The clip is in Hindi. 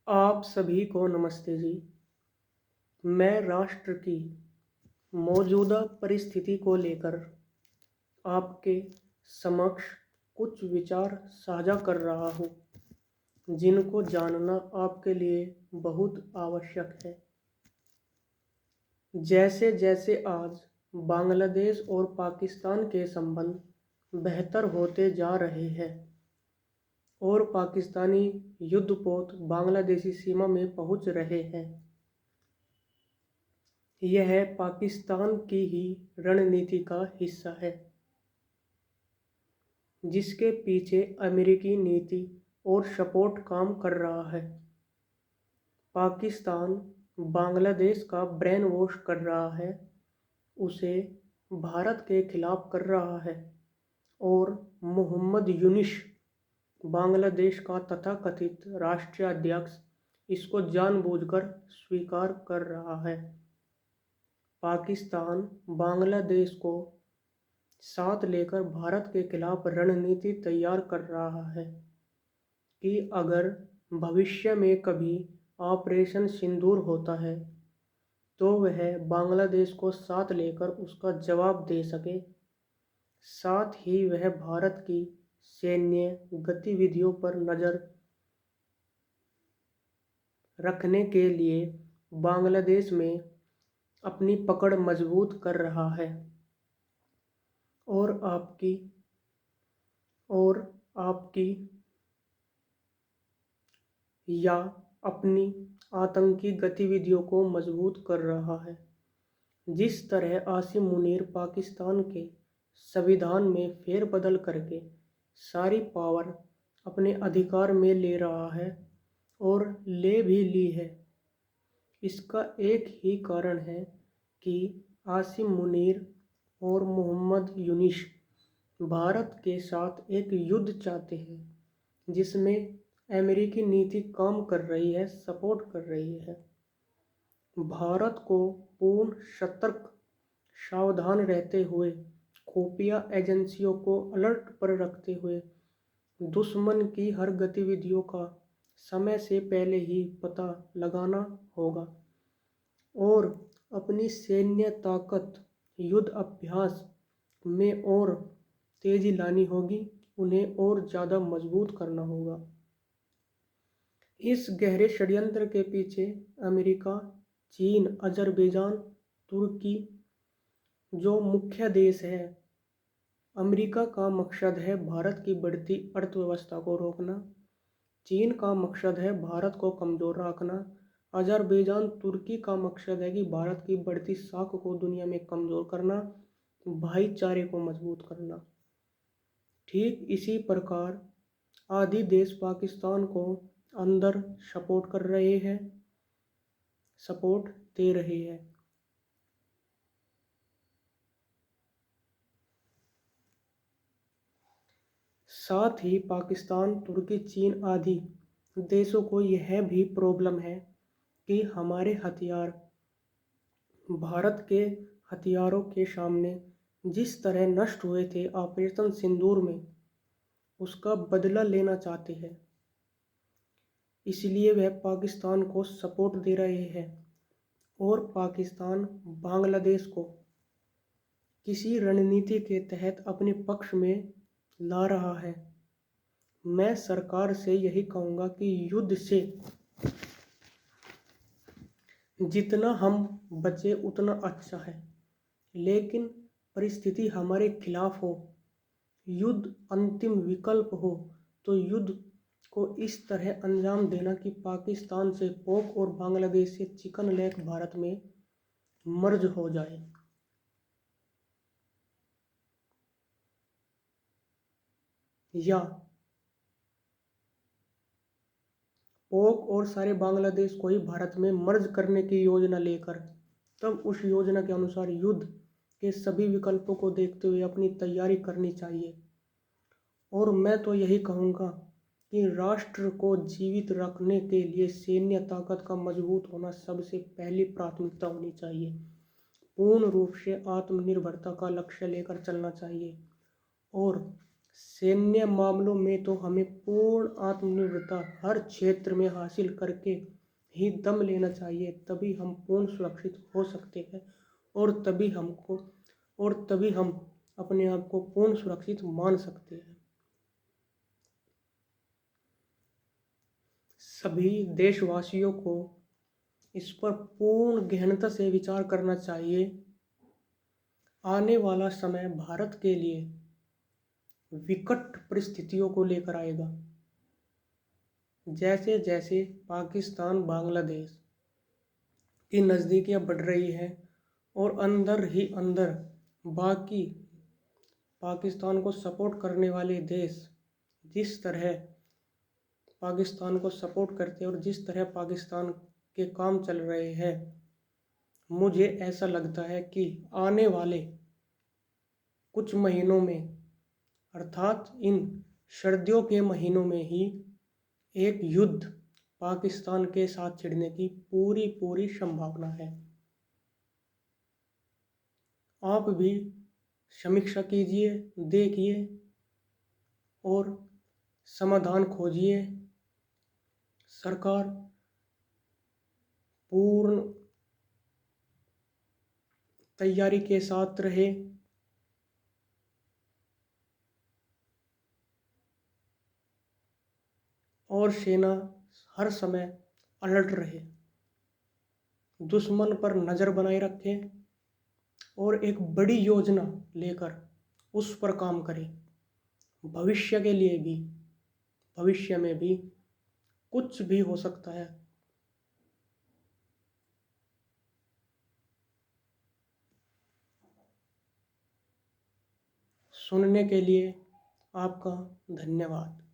आप सभी को नमस्ते जी। मैं राष्ट्र की मौजूदा परिस्थिति को लेकर आपके समक्ष कुछ विचार साझा कर रहा हूँ, जिनको जानना आपके लिए बहुत आवश्यक है। जैसे जैसे आज बांग्लादेश और पाकिस्तान के संबंध बेहतर होते जा रहे हैं और पाकिस्तानी युद्धपोत बांग्लादेशी सीमा में पहुंच रहे हैं, यह पाकिस्तान की ही रणनीति का हिस्सा है, जिसके पीछे अमेरिकी नीति और सपोर्ट काम कर रहा है। पाकिस्तान बांग्लादेश का ब्रेन वॉश कर रहा है, उसे भारत के खिलाफ कर रहा है और मोहम्मद यूनिस बांग्लादेश का तथाकथित राष्ट्रीय अध्यक्ष इसको जानबूझकर स्वीकार कर रहा है। पाकिस्तान बांग्लादेश को साथ लेकर भारत के खिलाफ रणनीति तैयार कर रहा है कि अगर भविष्य में कभी ऑपरेशन सिंदूर होता है तो वह बांग्लादेश को साथ लेकर उसका जवाब दे सके। साथ ही वह भारत की सैन्य गतिविधियों पर नज़र रखने के लिए बांग्लादेश में अपनी पकड़ मजबूत कर रहा है और आपकी या अपनी आतंकी गतिविधियों को मजबूत कर रहा है। जिस तरह आसिम मुनीर पाकिस्तान के संविधान में फेरबदल करके सारी पावर अपने अधिकार में ले रहा है और ले भी ली है, इसका एक ही कारण है कि आसिम मुनीर और मोहम्मद यूनिस भारत के साथ एक युद्ध चाहते हैं जिसमें अमेरिकी नीति काम कर रही है, सपोर्ट कर रही है। भारत को पूर्ण सतर्क सावधान रहते हुए, खुफिया एजेंसियों को अलर्ट पर रखते हुए दुश्मन की हर गतिविधियों का समय से पहले ही पता लगाना होगा और अपनी सैन्य ताकत युद्ध अभ्यास में और तेजी लानी होगी, उन्हें और ज़्यादा मजबूत करना होगा। इस गहरे षड्यंत्र के पीछे अमेरिका, चीन, अजरबैजान, तुर्की जो मुख्य देश है। अमेरिका का मकसद है भारत की बढ़ती अर्थव्यवस्था को रोकना, चीन का मकसद है भारत को कमज़ोर रखना, अजरबैजान तुर्की का मकसद है कि भारत की बढ़ती साख को दुनिया में कमज़ोर करना, भाईचारे को मजबूत करना। ठीक इसी प्रकार आदि देश पाकिस्तान को अंदर सपोर्ट कर रहे हैं, सपोर्ट दे रहे हैं। साथ ही पाकिस्तान, तुर्की, चीन आदि देशों को यह भी प्रॉब्लम है कि हमारे हथियार भारत के हथियारों के सामने जिस तरह नष्ट हुए थे ऑपरेशन सिंदूर में, उसका बदला लेना चाहते हैं। इसलिए वह पाकिस्तान को सपोर्ट दे रहे हैं और पाकिस्तान बांग्लादेश को किसी रणनीति के तहत अपने पक्ष में ला रहा है। मैं सरकार से यही कहूँगा कि युद्ध से जितना हम बचे उतना अच्छा है, लेकिन परिस्थिति हमारे खिलाफ हो, युद्ध अंतिम विकल्प हो, तो युद्ध को इस तरह अंजाम देना कि पाकिस्तान से पोक और बांग्लादेश से चिकन लेग भारत में मर्ज हो जाए। या पोक और सारे बांग्लादेश को ही भारत में मर्ज करने की योजना लेकर तब उस योजना के अनुसार युद्ध के सभी विकल्पों को देखते हुए अपनी तैयारी करनी चाहिए। और मैं तो यही कहूँगा कि राष्ट्र को जीवित रखने के लिए सैन्य ताकत का मजबूत होना सबसे पहली प्राथमिकता होनी चाहिए। पूर्ण रूप से आत्मनिर्भरता का लक्ष्य लेकर चलना चाहिए और सैन्य मामलों में तो हमें पूर्ण आत्मनिर्भरता हर क्षेत्र में हासिल करके ही दम लेना चाहिए, तभी हम पूर्ण सुरक्षित हो सकते हैं और तभी हम अपने आप को पूर्ण सुरक्षित मान सकते हैं। सभी देशवासियों को इस पर पूर्ण गहनता से विचार करना चाहिए। आने वाला समय भारत के लिए विकट परिस्थितियों को लेकर आएगा। जैसे जैसे पाकिस्तान बांग्लादेश की नज़दीकियाँ बढ़ रही हैं और अंदर ही अंदर बाकी पाकिस्तान को सपोर्ट करने वाले देश जिस तरह पाकिस्तान को सपोर्ट करते हैं और जिस तरह पाकिस्तान के काम चल रहे हैं, मुझे ऐसा लगता है कि आने वाले कुछ महीनों में, अर्थात इन सर्दियों के महीनों में ही एक युद्ध पाकिस्तान के साथ छिड़ने की पूरी पूरी संभावना है। आप भी समीक्षा कीजिए, देखिए और समाधान खोजिए। सरकार पूर्ण तैयारी के साथ रहे और सेना हर समय अलर्ट रहे, दुश्मन पर नज़र बनाए रखे और एक बड़ी योजना लेकर उस पर काम करें। भविष्य के लिए भी, भविष्य में भी कुछ भी हो सकता है। सुनने के लिए आपका धन्यवाद।